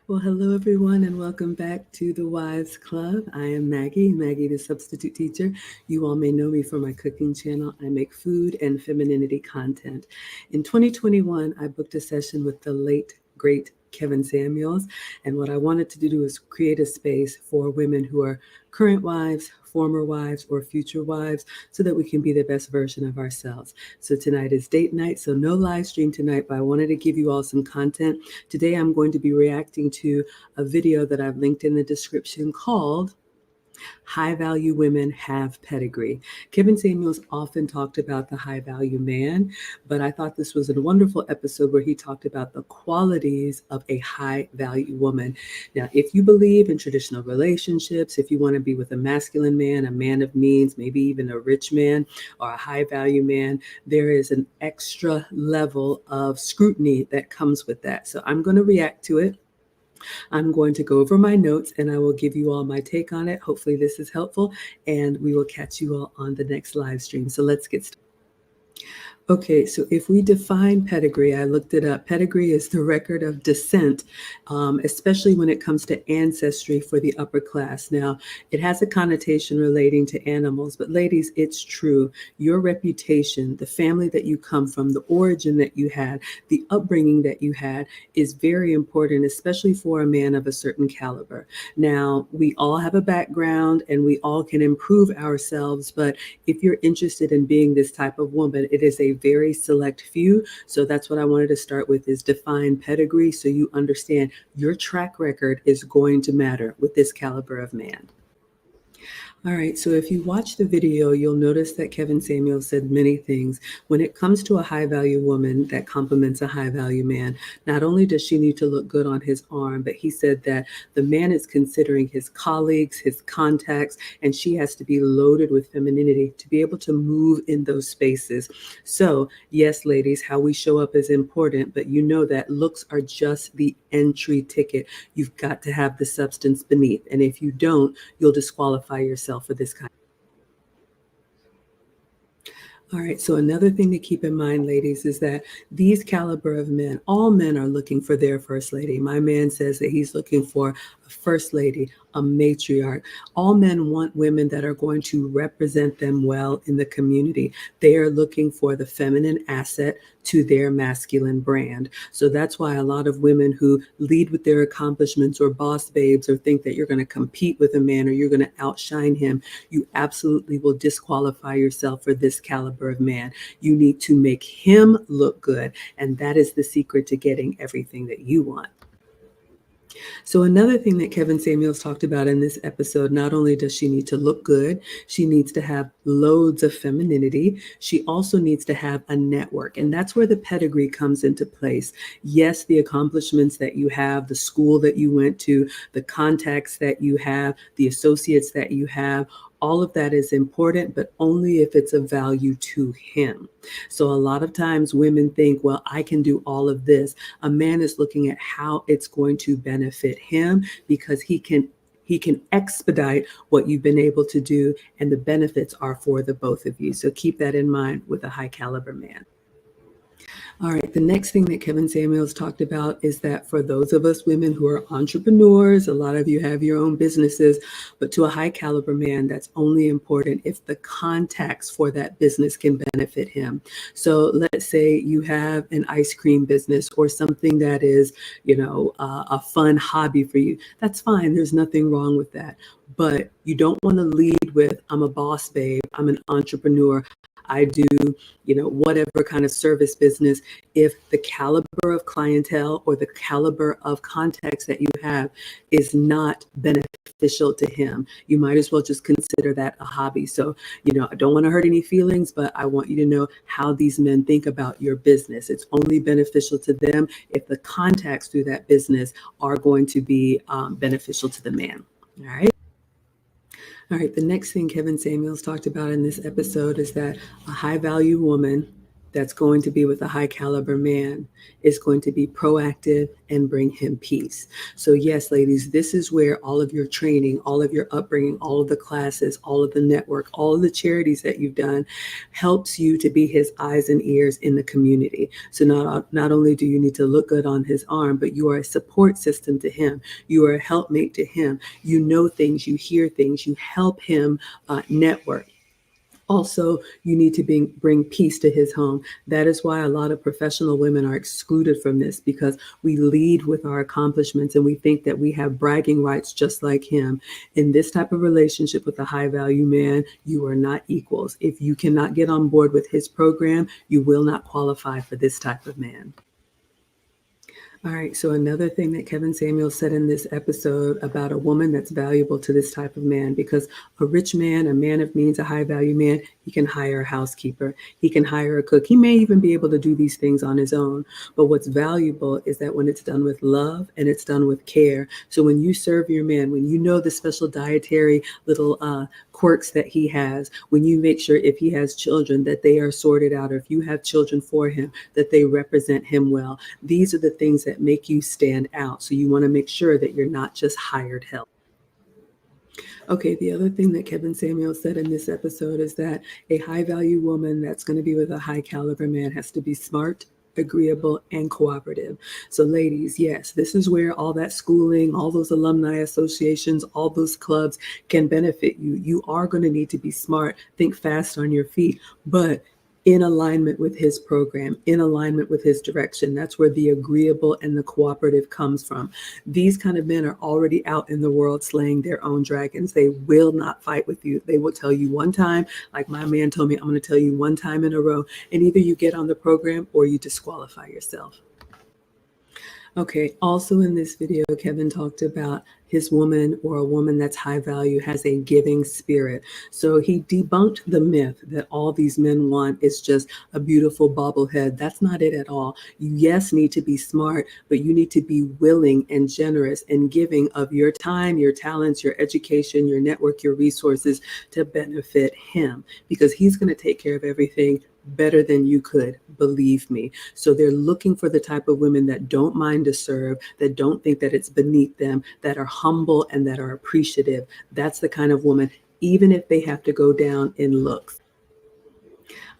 Well, hello everyone, and welcome back to the Wives Club. I am Maggie, the substitute teacher. You all may know me from my cooking channel. I make food and femininity content. In 2021, I booked a session with the late, great Kevin Samuels, and what I wanted to do is create a space for women who are current wives, former wives, or future wives, so that we can be the best version of ourselves. So tonight is date night, so no live stream tonight, but I wanted to give you all some content. Today I'm going to be reacting to a video that I've linked in the description called High Value Women Have Pedigree. Kevin Samuels often talked about the high value man, but I thought this was a wonderful episode where he talked about the qualities of a high value woman. Now, if you believe in traditional relationships, if you want to be with a masculine man, a man of means, maybe even a rich man or a high value man, there is an extra level of scrutiny that comes with that. So I'm going to react to it. I'm going to go over my notes and I will give you all my take on it. Hopefully this is helpful, and we will catch you all on the next live stream. So let's get started. Okay, so if we define pedigree, I looked it up. Pedigree is the record of descent, especially when it comes to ancestry for the upper class. Now, it has a connotation relating to animals, but ladies, it's true. Your reputation, the family that you come from, the origin that you had, the upbringing that you had is very important, especially for a man of a certain caliber. Now, we all have a background and we all can improve ourselves, but if you're interested in being this type of woman, it is a very select few. So that's what I wanted to start with, is define pedigree, so you understand your track record is going to matter with this caliber of man. All right, so if you watch the video, you'll notice that Kevin Samuel said many things. When it comes to a high value woman that complements a high value man, not only does she need to look good on his arm, but he said that the man is considering his colleagues, his contacts, and she has to be loaded with femininity to be able to move in those spaces. So, yes, ladies, how we show up is important, but you know that looks are just the entry ticket. You've got to have the substance beneath, and if you don't, you'll disqualify yourself for this kind. All right, so another thing to keep in mind, ladies, is that these caliber of men, all men are looking for their first lady. My man says that he's looking for a first lady, a matriarch. All men want women that are going to represent them well in the community. They are looking for the feminine asset to their masculine brand. So that's why a lot of women who lead with their accomplishments or boss babes or think that you're going to compete with a man or you're going to outshine him, you absolutely will disqualify yourself for this caliber of man. You need to make him look good, and that is the secret to getting everything that you want. So another thing that Kevin Samuels talked about in this episode, not only does she need to look good, she needs to have loads of femininity. She also needs to have a network. And that's where the pedigree comes into place. Yes, the accomplishments that you have, the school that you went to, the contacts that you have, the associates that you have, all of that is important, but only if it's of value to him. So a lot of times women think, well, I can do all of this. A man is looking at how it's going to benefit him, because he can expedite what you've been able to do, and the benefits are for the both of you. So keep that in mind with a high caliber man. All right, the next thing that Kevin Samuels talked about is that for those of us women who are entrepreneurs, a lot of you have your own businesses, but to a high caliber man, that's only important if the contacts for that business can benefit him. So let's say you have an ice cream business or something that is, a fun hobby for you. That's fine. There's nothing wrong with that. But you don't want to lead with, I'm a boss babe, I'm an entrepreneur, I do, whatever kind of service business, if the caliber of clientele or the caliber of contacts that you have is not beneficial to him, you might as well just consider that a hobby. So, I don't want to hurt any feelings, but I want you to know how these men think about your business. It's only beneficial to them if the contacts through that business are going to be beneficial to the man. All right. All right, the next thing Kevin Samuels talked about in this episode is that a high value woman that's going to be with a high caliber man is going to be proactive and bring him peace. So yes, ladies, this is where all of your training, all of your upbringing, all of the classes, all of the network, all of the charities that you've done helps you to be his eyes and ears in the community. So not only do you need to look good on his arm, but you are a support system to him. You are a helpmate to him. You know things, you hear things, you help him network. Also, you need to bring peace to his home. That is why a lot of professional women are excluded from this, because we lead with our accomplishments and we think that we have bragging rights just like him. In this type of relationship with a high value man, you are not equals. If you cannot get on board with his program, you will not qualify for this type of man. All right, so another thing that Kevin Samuel said in this episode about a woman that's valuable to this type of man, because a rich man, a man of means, a high value man, he can hire a housekeeper, he can hire a cook, he may even be able to do these things on his own. But what's valuable is that when it's done with love and it's done with care. So when you serve your man, when you know the special dietary little quirks that he has, when you make sure if he has children that they are sorted out, or if you have children for him, that they represent him well. These are the things that make you stand out. So you want to make sure that you're not just hired help. Okay, the other thing that Kevin Samuel said in this episode is that a high value woman that's going to be with a high caliber man has to be smart, agreeable, and cooperative. So ladies, yes, this is where all that schooling, all those alumni associations, all those clubs can benefit you. You are going to need to be smart, think fast on your feet, but in alignment with his program, in alignment with his direction. That's where the agreeable and the cooperative comes from. These kind of men are already out in the world slaying their own dragons. They will not fight with you. They will tell you one time, like my man told me, I'm going to tell you one time in a row, and either you get on the program or you disqualify yourself. Okay, also in this video, Kevin talked about his woman, or a woman that's high value, has a giving spirit. So he debunked the myth that all these men want is just a beautiful bobblehead. That's not it at all. You, yes, need to be smart, but you need to be willing and generous and giving of your time, your talents, your education, your network, your resources to benefit him, because he's going to take care of everything better than you could, believe me. So they're looking for the type of women that don't mind to serve, that don't think that it's beneath them, that are humble and that are appreciative. That's the kind of woman, even if they have to go down in looks.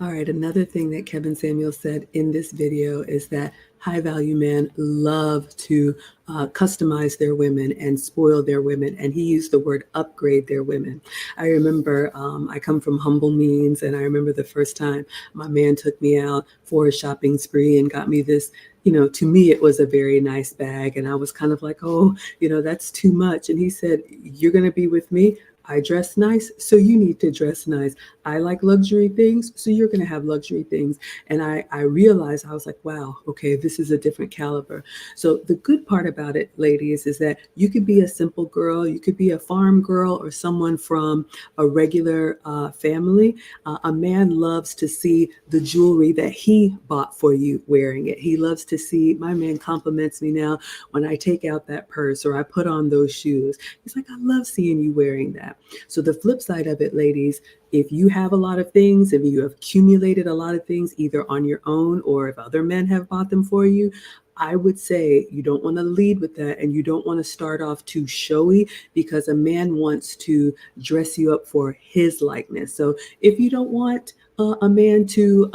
All right, another thing that Kevin Samuel said in this video is that high value men love to customize their women and spoil their women. And he used the word upgrade their women. I remember I come from humble means, and I remember the first time my man took me out for a shopping spree and got me this, to me, it was a very nice bag. And I was kind of like, oh, that's too much. And he said, you're going to be with me. I dress nice, so you need to dress nice. I like luxury things, so you're going to have luxury things. And I realized, I was like, wow, okay, this is a different caliber. So the good part about it, ladies, is that you could be a simple girl, you could be a farm girl, or someone from a regular family. A man loves to see the jewelry that he bought for you wearing it. He loves to see, my man compliments me now when I take out that purse or I put on those shoes. He's like, I love seeing you wearing that. So the flip side of it, ladies, if you have a lot of things, if you have accumulated a lot of things, either on your own or if other men have bought them for you, I would say you don't want to lead with that, and you don't want to start off too showy, because a man wants to dress you up for his likeness. So if you don't want a man to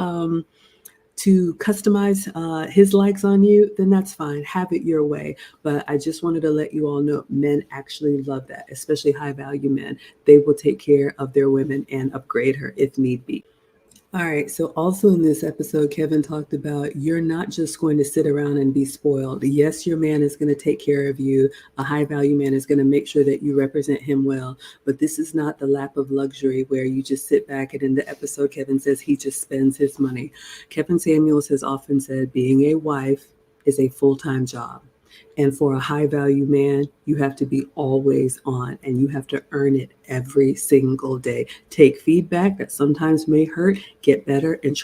customize his likes on you, then that's fine. Have it your way. But I just wanted to let you all know, men actually love that, especially high value men. They will take care of their women and upgrade her if need be. All right. So also in this episode, Kevin talked about you're not just going to sit around and be spoiled. Yes, your man is going to take care of you. A high value man is going to make sure that you represent him well. But this is not the lap of luxury where you just sit back, and in the episode, Kevin says he just spends his money. Kevin Samuels has often said being a wife is a full-time job. And for a high value man, you have to be always on, and you have to earn it every single day. Take feedback that sometimes may hurt, get better, and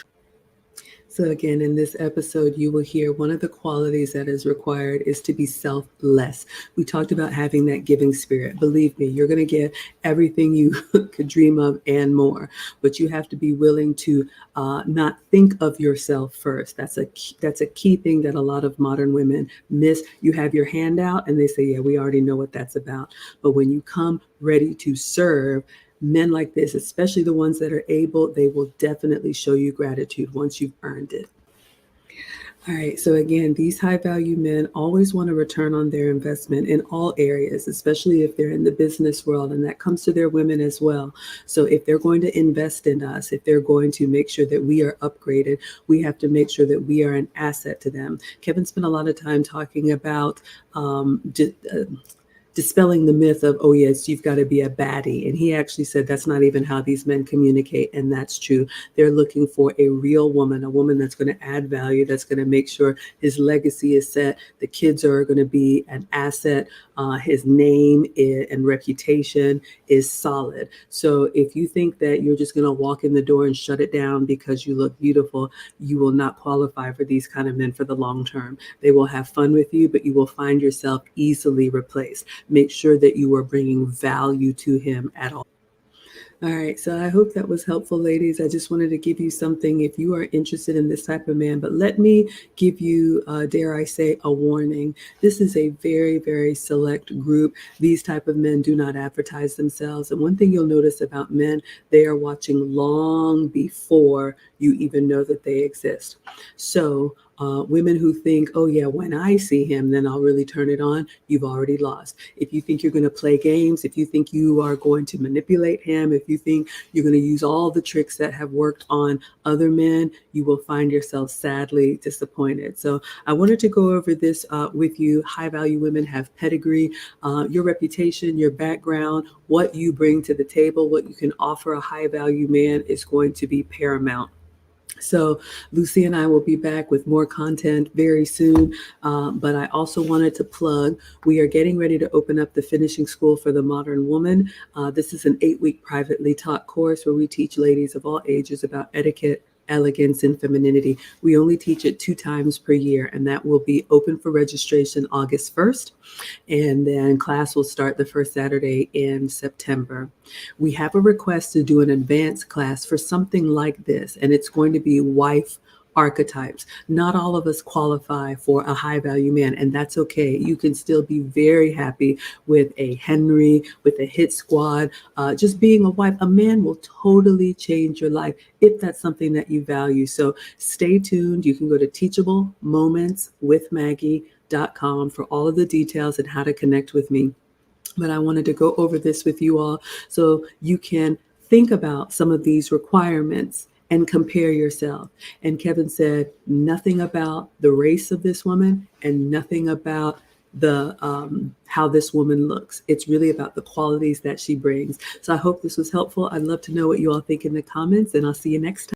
So again, in this episode, you will hear one of the qualities that is required is to be selfless. We talked about having that giving spirit. Believe me, you're going to get everything you could dream of and more, but you have to be willing to not think of yourself first. That's a key thing that a lot of modern women miss. You have your hand out and they say, yeah, we already know what that's about. But when you come ready to serve, men like this, especially the ones that are able, they will definitely show you gratitude once you've earned it. All right. So again, these high value men always want a return on their investment in all areas, especially if they're in the business world. And that comes to their women as well. So if they're going to invest in us, if they're going to make sure that we are upgraded, we have to make sure that we are an asset to them. Kevin spent a lot of time talking about dispelling the myth of, oh, yes, you've got to be a baddie. And he actually said that's not even how these men communicate. And that's true. They're looking for a real woman, a woman that's going to add value, that's going to make sure his legacy is set. The kids are going to be an asset. His name and reputation is solid. So if you think that you're just going to walk in the door and shut it down because you look beautiful, you will not qualify for these kind of men for the long term. They will have fun with you, but you will find yourself easily replaced. Make sure that you are bringing value to him at all. All right, so I hope that was helpful, ladies. I just wanted to give you something if you are interested in this type of man. But let me give you, dare I say, a warning. This is a very, very select group. These type of men do not advertise themselves. And one thing you'll notice about men, they are watching long before you even know that they exist. So women who think, oh yeah, when I see him, then I'll really turn it on, you've already lost. If you think you're going to play games, if you think you are going to manipulate him, if you think you're going to use all the tricks that have worked on other men, you will find yourself sadly disappointed. So I wanted to go over this with you. High value women have pedigree, your reputation, your background, what you bring to the table, what you can offer a high value man is going to be paramount. So Lucy and I will be back with more content very soon. But I also wanted to plug, we are getting ready to open up the Finishing School for the Modern Woman. This is an 8-week privately taught course where we teach ladies of all ages about etiquette, elegance, and femininity. We only teach it 2 times per year, and that will be open for registration August 1st. And then class will start the first Saturday in September. We have a request to do an advanced class for something like this, and it's going to be wife archetypes. Not all of us qualify for a high value man, and that's okay. You can still be very happy with a Henry, with a hit squad. Just being a wife, a man will totally change your life if that's something that you value. So stay tuned. You can go to teachablemomentswithmaggie.com for all of the details and how to connect with me. But I wanted to go over this with you all so you can think about some of these requirements and compare yourself. And Kevin said nothing about the race of this woman and nothing about the how this woman looks. It's really about the qualities that she brings. So I hope this was helpful. I'd love to know what you all think in the comments, and I'll see you next time.